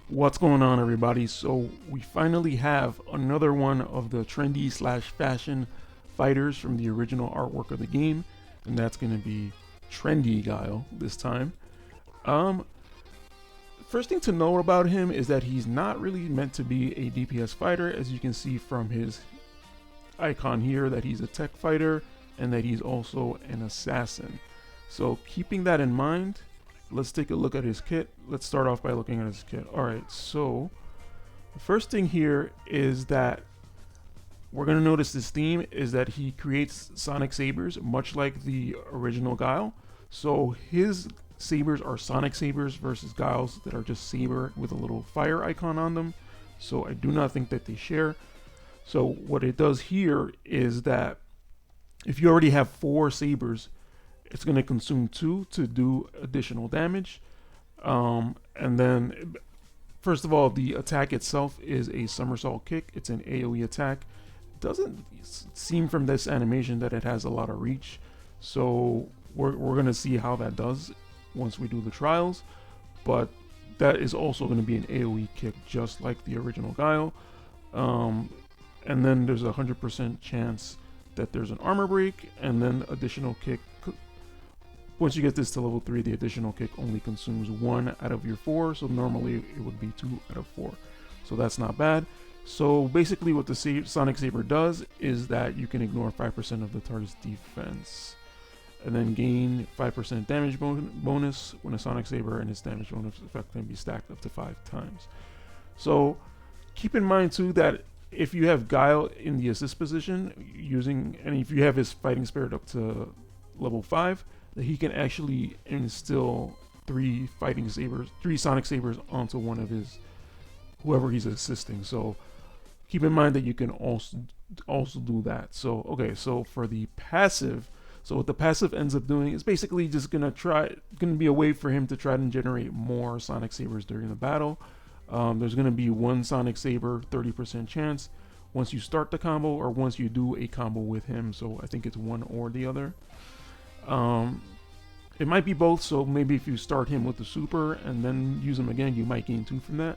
What's going on, everybody? So we finally have another one of the trendy slash fashion fighters from the original artwork of the game, and that's going to be Trendy Guile this time. Um, First thing to know about him is that he's not really meant to be a DPS fighter, as you can see from his icon here, that he's a tech fighter and that he's also an assassin. So keeping that in mind, let's take a look at his kit. Let's start off by looking at his kit. Alright, so the first thing here is that we're going to notice this theme is that he creates sonic sabers, much like the original Guile. So his sabers are sonic sabers versus Guile's that are just saber with a little fire icon on them. So I do not think that they share. So what it does here is that if you already have 4 sabers, it's going to consume 2 to do additional damage. And then, first of all, the attack itself is a somersault kick. It's an AoE attack. It doesn't seem from this animation that it has a lot of reach. So we're going to see how that does once we do the trials. But that is also going to be an AoE kick just like the original Guile. And then there's a 100% chance that there's an armor break, and then additional kick. Once you get this to level 3, the additional kick only consumes 1 out of your 4, so normally it would be 2 out of 4. So that's not bad. So basically what the Sonic Saber does is that you can ignore 5% of the target's defense, and then gain 5% damage bonus when a Sonic Saber and its damage bonus effect can be stacked up to 5 times. So keep in mind too that if you have Guile in the assist position, and if you have his fighting spirit up to level 5, that he can actually instill 3 Sonic Sabers onto one of whoever he's assisting. So keep in mind that you can also do that. So okay, so for the passive, so what the passive ends up doing is basically just gonna be a way for him to try and generate more Sonic Sabers during the battle. There's going to be 1 Sonic Saber, 30% chance once you start the combo or once you do a combo with him. So I think it's one or the other. It might be both, so maybe if you start him with the super and then use him again, you might gain 2 from that.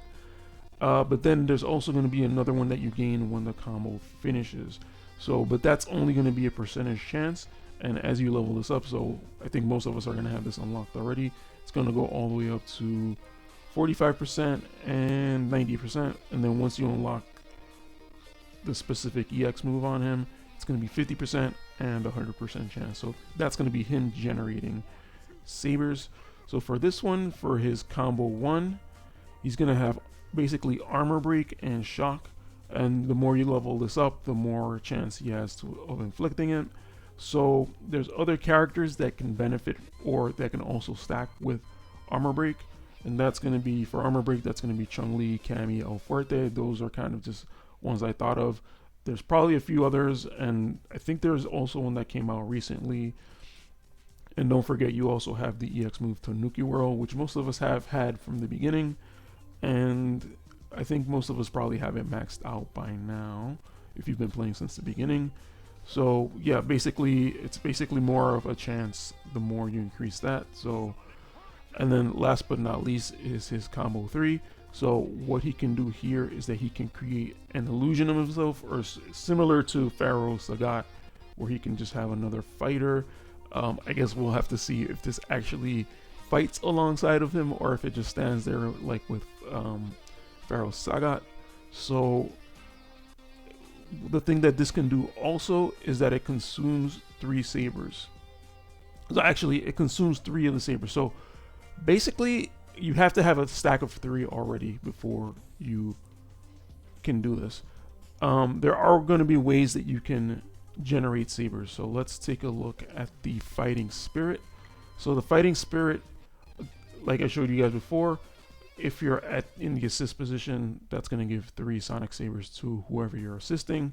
But then there's also going to be another one that you gain when the combo finishes. So, but that's only going to be a percentage chance. And as you level this up, so I think most of us are going to have this unlocked already, it's going to go all the way up to 45% and 90%, and then once you unlock the specific EX move on him, it's going to be 50% and 100% chance. So that's going to be him generating sabers. So for this one, for his combo 1, he's going to have basically armor break and shock, and the more you level this up, the more chance he has of inflicting it. So there's other characters that can benefit or that can also stack with armor break. And that's going to be, for armor break, that's going to be Chun-Li, Cammy, El Fuerte. Those are kind of just ones I thought of. There's probably a few others, and I think there's also one that came out recently. And don't forget, you also have the EX move Tanuki Whirl, which most of us have had from the beginning. And I think most of us probably have it maxed out by now, if you've been playing since the beginning. So yeah, basically, it's basically more of a chance the more you increase that. So, and then last but not least is his combo 3. So what he can do here is that he can create an illusion of himself, or similar to Pharaoh Sagat, where he can just have another fighter. I guess we'll have to see if this actually fights alongside of him or if it just stands there like with Pharaoh Sagat. So the thing that this can do also is that it consumes 3 sabers. So actually it consumes 3 of the sabers. So basically you have to have a stack of 3 already before you can do this. There are going to be ways that you can generate sabers. So let's take a look at the fighting spirit. So the fighting spirit, like I showed you guys before, if you're in the assist position, that's going to give 3 Sonic Sabers to whoever you're assisting.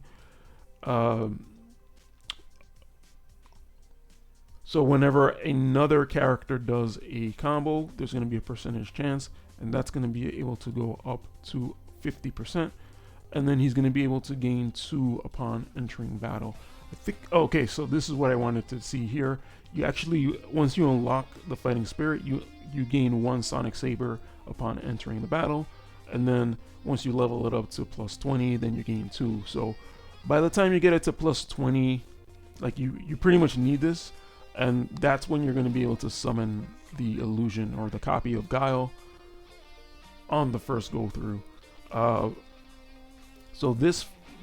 So whenever another character does a combo, there's going to be a percentage chance, and that's going to be able to go up to 50%. And then he's going to be able to gain 2 upon entering battle. I think, okay, so this is what I wanted to see here. You actually, once you unlock the fighting spirit, you gain 1 Sonic Saber upon entering the battle. and then once you level it up to plus 20, then you gain 2. So by the time you get it to plus 20, like you pretty much need this, and that's when you're going to be able to summon the illusion or the copy of Guile on the first go through. So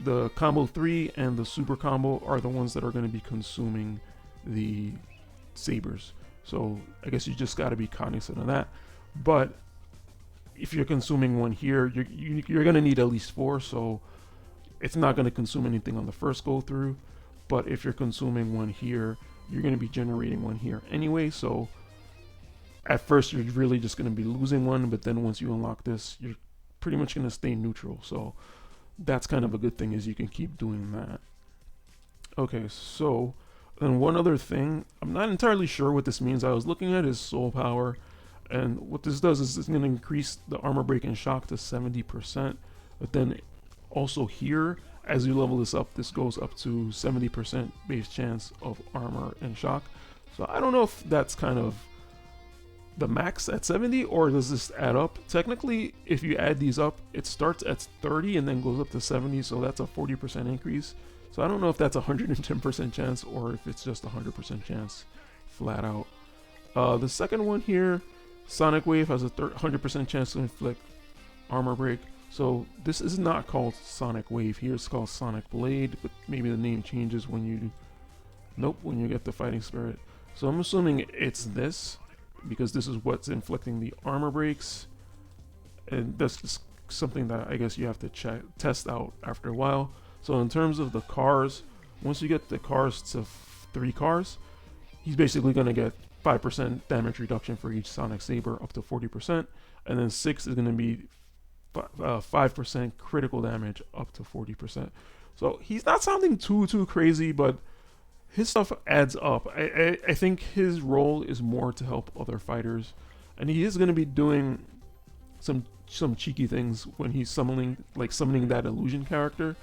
the combo 3 and the super combo are the ones that are going to be consuming the sabers. So I guess you just got to be cognizant of that. But if you're consuming one here, you're going to need at least 4, so it's not going to consume anything on the first go through. But if you're consuming one here, you're going to be generating one here anyway. So at first you're really just going to be losing one, but then once you unlock this, you're pretty much going to stay neutral. So that's kind of a good thing, is you can keep doing that. Okay, so then one other thing, I'm not entirely sure what this means. I was looking at his soul power, and what this does is it's going to increase the armor break and shock to 70%, but then also here, as you level this up, this goes up to 70% base chance of armor and shock. So I don't know if that's kind of the max at 70, or does this add up? Technically, if you add these up, it starts at 30 and then goes up to 70, so that's a 40% increase. So I don't know if that's a 110% chance or if it's just a 100% chance flat out. The second one here, Sonic Wave, has a 100% chance to inflict armor break. So this is not called Sonic Wave here, it's called Sonic Blade, but maybe the name changes when you, when you get the fighting spirit. So I'm assuming it's this, because this is what's inflicting the armor breaks, and that's just something that I guess you have to test out after a while. So in terms of the cars, once you get the cars to 3 cars, he's basically going to get 5% damage reduction for each Sonic Saber up to 40%, and then 6 is going to be 5% critical damage up to 40%. So he's not sounding too crazy, but his stuff adds up. I think his role is more to help other fighters, and he is going to be doing some cheeky things when he's summoning that illusion character.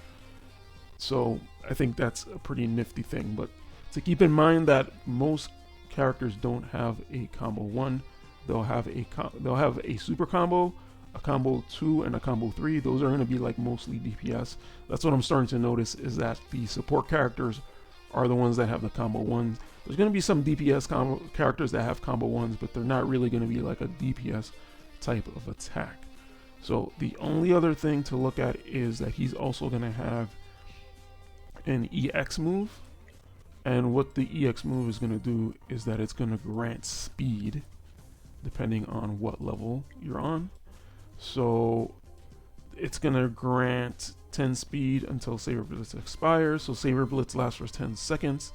So I think that's a pretty nifty thing. But to keep in mind that most characters don't have a combo 1. They'll have a super combo, a combo 2, and a combo 3. Those are going to be like mostly DPS. That's what I'm starting to notice, is that the support characters are the ones that have the combo 1s. There's going to be some DPS characters that have combo 1s, but they're not really going to be like a DPS type of attack. So the only other thing to look at is that he's also going to have an EX move, and what the EX move is going to do is that it's going to grant speed depending on what level you're on. So it's going to grant 10 speed until Saber Blitz expires. So Saber Blitz lasts for 10 seconds,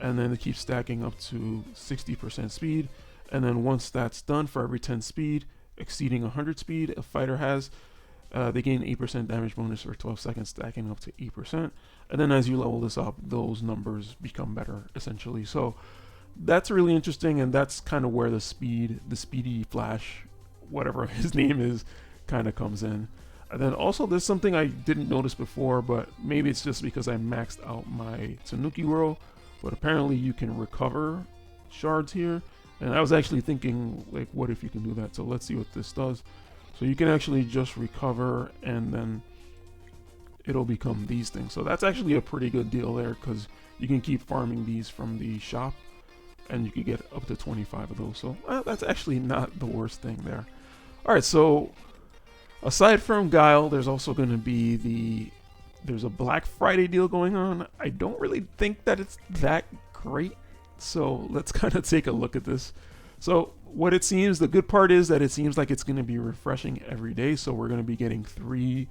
and then it keeps stacking up to 60% speed. And then once that's done, for every 10 speed exceeding 100 speed a fighter has, they gain 8% damage bonus for 12 seconds, stacking up to 8%. And then as you level this up, those numbers become better, essentially. So that's really interesting, and that's kind of where the speedy flash, whatever his name is, kind of comes in. And then also there's something I didn't notice before, but maybe it's just because I maxed out my Tanuki Whirl, but apparently you can recover shards here. And I was actually thinking, like, what if you can do that? So let's see what this does. So you can actually just recover, and then it'll become these things. So that's actually a pretty good deal there, because you can keep farming these from the shop, and you can get up to 25 of those. So that's actually not the worst thing there. Alright, so aside from Guile, there's also going to be there's a Black Friday deal going on. I don't really think that it's that great, so let's kind of take a look at this. So what it seems, the good part is that it seems like it's going to be refreshing every day. So we're going to be getting 3.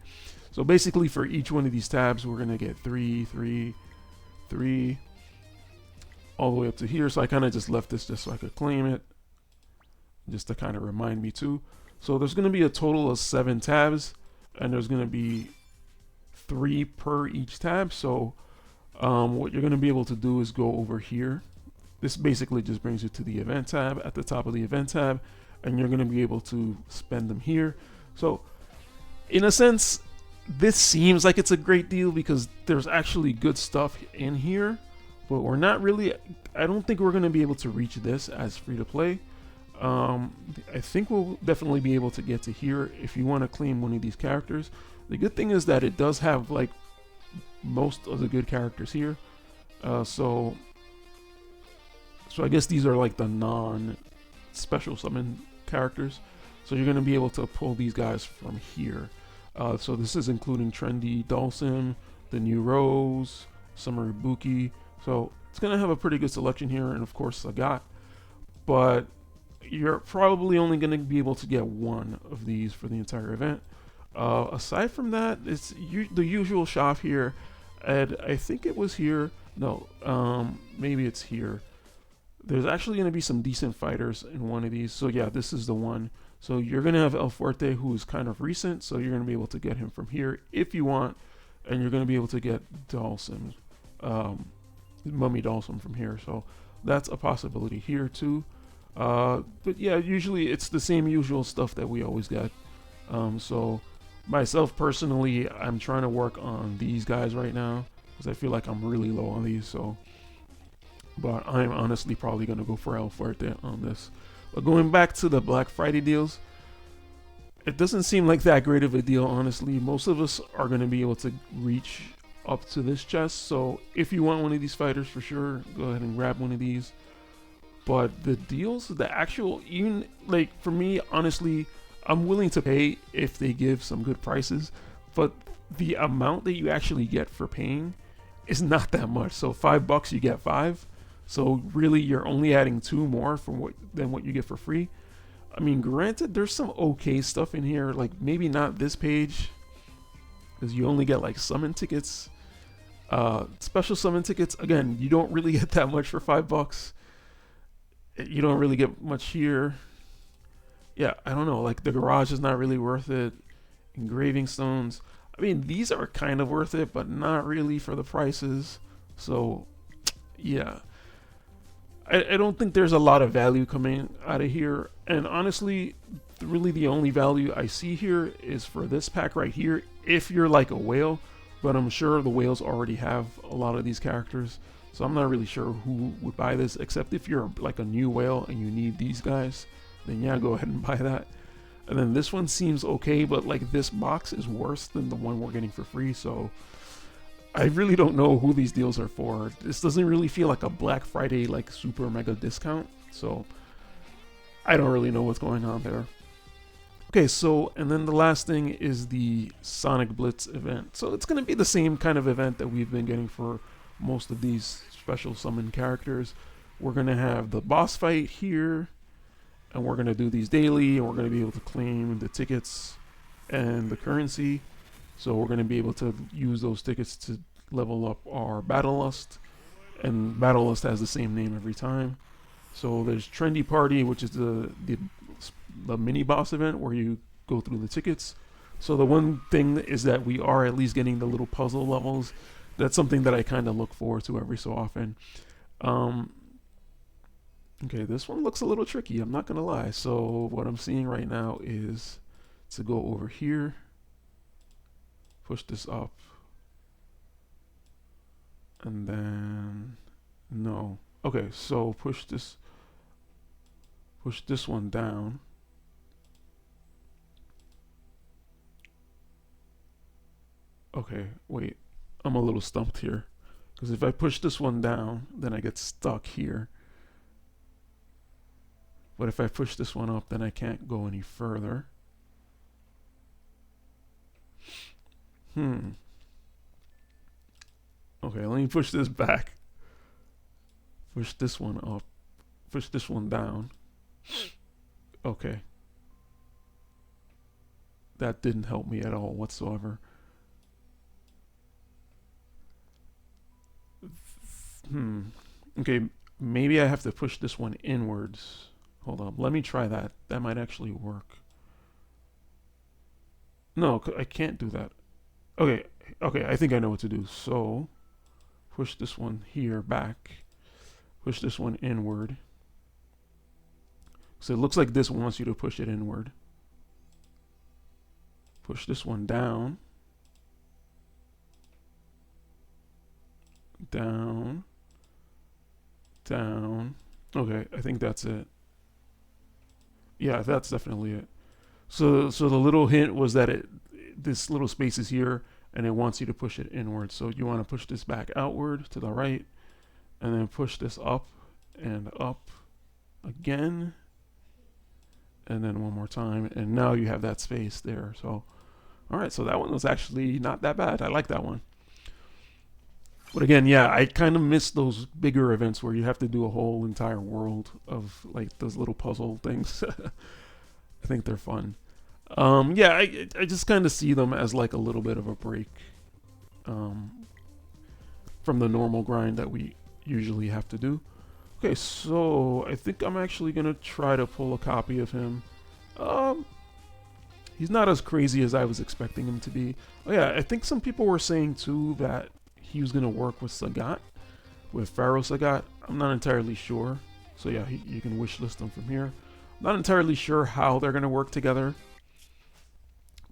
So basically for each one of these tabs, we're going to get 3, 3, 3, all the way up to here. So I kind of just left this just so I could claim it, just to kind of remind me too. So there's going to be a total of 7 tabs, and there's going to be 3 per each tab. So what you're going to be able to do is go over here. This basically just brings you to the event tab. At the top of the event tab, and you're going to be able to spend them here. So in a sense, this seems like it's a great deal because there's actually good stuff in here, but we're not really, I don't think we're going to be able to reach this as free to play. I think we'll definitely be able to get to here if you want to claim one of these characters. The good thing is that it does have like most of the good characters here. So I guess these are like the non-special summon characters. So you're going to be able to pull these guys from here. So this is including Trendy Dawson, the new Rose, Summer Ibuki. So it's going to have a pretty good selection here, and of course Sagat. But you're probably only going to be able to get one of these for the entire event. Aside from that, it's the usual shop here, and I think it was here. No, maybe it's here. There's actually going to be some decent fighters in one of these. So yeah, this is the one. So you're going to have El Fuerte, who is kind of recent, so you're going to be able to get him from here if you want, and you're going to be able to get Dawson, Mummy Dawson from here. So that's a possibility here too. But yeah, usually it's the same usual stuff that we always get. So myself personally, I'm trying to work on these guys right now because I feel like I'm really low on these. So, but I'm honestly probably gonna go for El Fuerte on this. But going back to the Black Friday deals, it doesn't seem like that great of a deal, honestly. Most of us are gonna be able to reach up to this chest. So if you want one of these fighters for sure, go ahead and grab one of these. But the deals, the actual, even like for me, honestly, I'm willing to pay if they give some good prices. But the amount that you actually get for paying is not that much. So $5 you get 5. So really, you're only adding 2 more than what you get for free. I mean, granted, there's some okay stuff in here. Like maybe not this page, because you only get like summon tickets. Special summon tickets. Again, you don't really get that much for $5. You don't really get much here. Yeah, I don't know. Like the garage is not really worth it. Engraving stones. I mean, these are kind of worth it, but not really for the prices. So, yeah. I don't think there's a lot of value coming out of here. And honestly, really the only value I see here is for this pack right here. If you're like a whale, but I'm sure the whales already have a lot of these characters. So I'm not really sure who would buy this, except if you're like a new whale and you need these guys, then yeah, go ahead and buy that. And then this one seems okay, but like this box is worse than the one we're getting for free. So I really don't know who these deals are for. This doesn't really feel like a Black Friday like super mega discount. So I don't really know what's going on there. Okay, so and then the last thing is the Sonic Blitz event. So it's going to be the same kind of event that we've been getting for most of these special summon characters. We're going to have the boss fight here, and we're going to do these daily, and we're going to be able to claim the tickets and the currency. So we're going to be able to use those tickets to level up our Battle Lust, and Battle Lust has the same name every time. So there's Trendy Party, which is the mini boss event where you go through the tickets. So the one thing is that we are at least getting the little puzzle levels. That's something that I kind of look forward to every so often. Okay, this one looks a little tricky, I'm not gonna lie. So what I'm seeing right now is to go over here, push this up, and then no. Okay, so push this one down. Okay, wait, I'm a little stumped here, because if I push this one down, then I get stuck here. But if I push this one up, then I can't go any further. Okay, let me push this back. Push this one up. Push this one down. Okay. That didn't help me at all whatsoever. Okay, maybe I have to push this one inwards. Hold on, let me try that. That might actually work. No, I can't do that. Okay, I think I know what to do. So, push this one here back. Push this one inward. So it looks like this wants you to push it inward. Push this one down. Down. Down. Okay, I think that's it. Yeah, that's definitely it. So the little hint was that this little space is here, and it wants you to push it inward. So you want to push this back outward to the right, and then push this up and up again, and then one more time, and now you have that space there. So, all right, so that one was actually not that bad. I like that one. But again, yeah, I kind of miss those bigger events where you have to do a whole entire world of like those little puzzle things. I think they're fun. Yeah, I just kind of see them as like a little bit of a break um, from the normal grind that we usually have to do. Okay, so I think I'm actually gonna try to pull a copy of him. Um, he's not as crazy as I was expecting him to be. Oh yeah, I think some people were saying too that he was gonna work with Sagat, with Pharaoh Sagat. I'm not entirely sure. So yeah, you can wishlist him from here. I'm not entirely sure how they're gonna work together,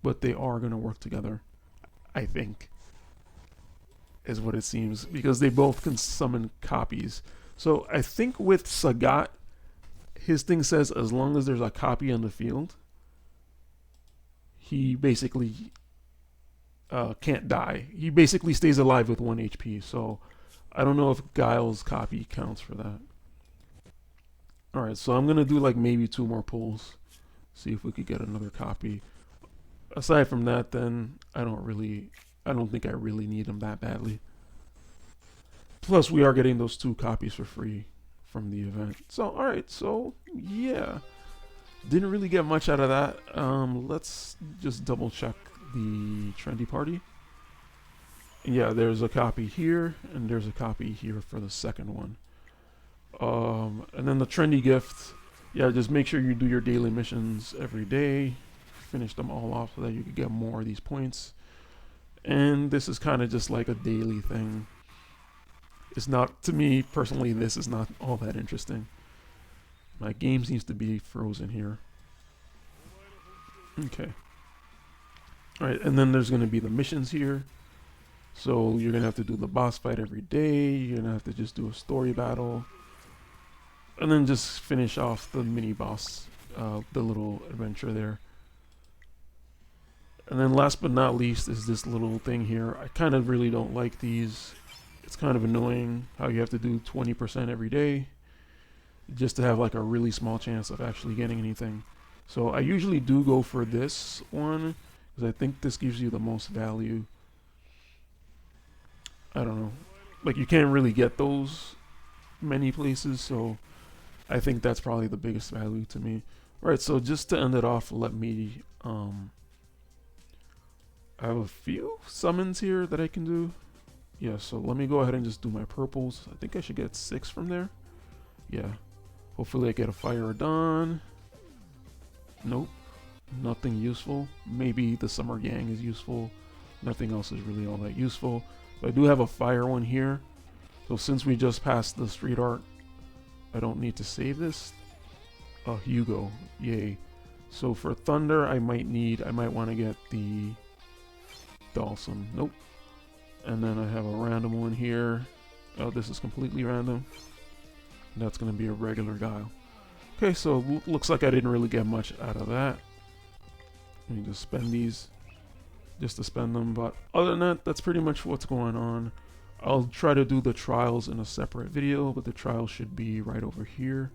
but they are gonna work together. I think is what it seems because they both can summon copies. So I think with Sagat, his thing says as long as there's a copy on the field, he basically can't die. He basically stays alive with 1 HP. So I don't know if Guile's copy counts for that. Alright, so I'm going to do like maybe 2 more pulls. See if we could get another copy. Aside from that, then I don't think I really need them that badly. Plus, we are getting those 2 copies for free from the event. So, alright, so yeah. Didn't really get much out of that. Let's just double check the trendy party. Yeah, there's a copy here, and there's a copy here for the second one. And then the trendy gift, yeah, just make sure you do your daily missions every day. Finish them all off so that you can get more of these points. And this is kind of just like a daily thing. It's not, to me personally, this is not all that interesting. My game seems to be frozen here. Okay. Alright, and then there's going to be the missions here. So you're going to have to do the boss fight every day. You're going to have to just do a story battle. And then just finish off the mini boss, the little adventure there. And then last but not least is this little thing here. I kind of really don't like these. It's kind of annoying how you have to do 20% every day just to have like a really small chance of actually getting anything. So I usually do go for this one because I think this gives you the most value. I don't know. Like you can't really get those many places, so I think that's probably the biggest value to me. Alright, so just to end it off, let me I have a few summons here that I can do. Yeah, so let me go ahead and just do my purples. I think I should get 6 from there. Yeah. Hopefully I get a Fire of Dawn. Nope. Nothing useful. Maybe the Summer Gang is useful. Nothing else is really all that useful. But I do have a fire one here. So since we just passed the street art, I don't need to save this. Hugo. Yay. So for Thunder, I might want to get the Dawson. Nope. And then I have a random one here. Oh, this is completely random. That's going to be a regular Guile. Okay, so looks like I didn't really get much out of that. Let me just spend these just to spend them. But other than that, that's pretty much what's going on. I'll try to do the trials in a separate video, but the trials should be right over here.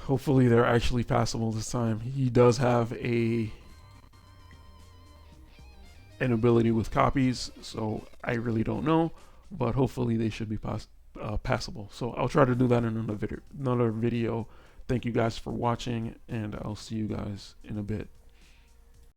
Hopefully they're actually passable this time. He does have an ability with copies, so I really don't know, but hopefully they should be passable. So I'll try to do that in another video. Thank you guys for watching, and I'll see you guys in a bit.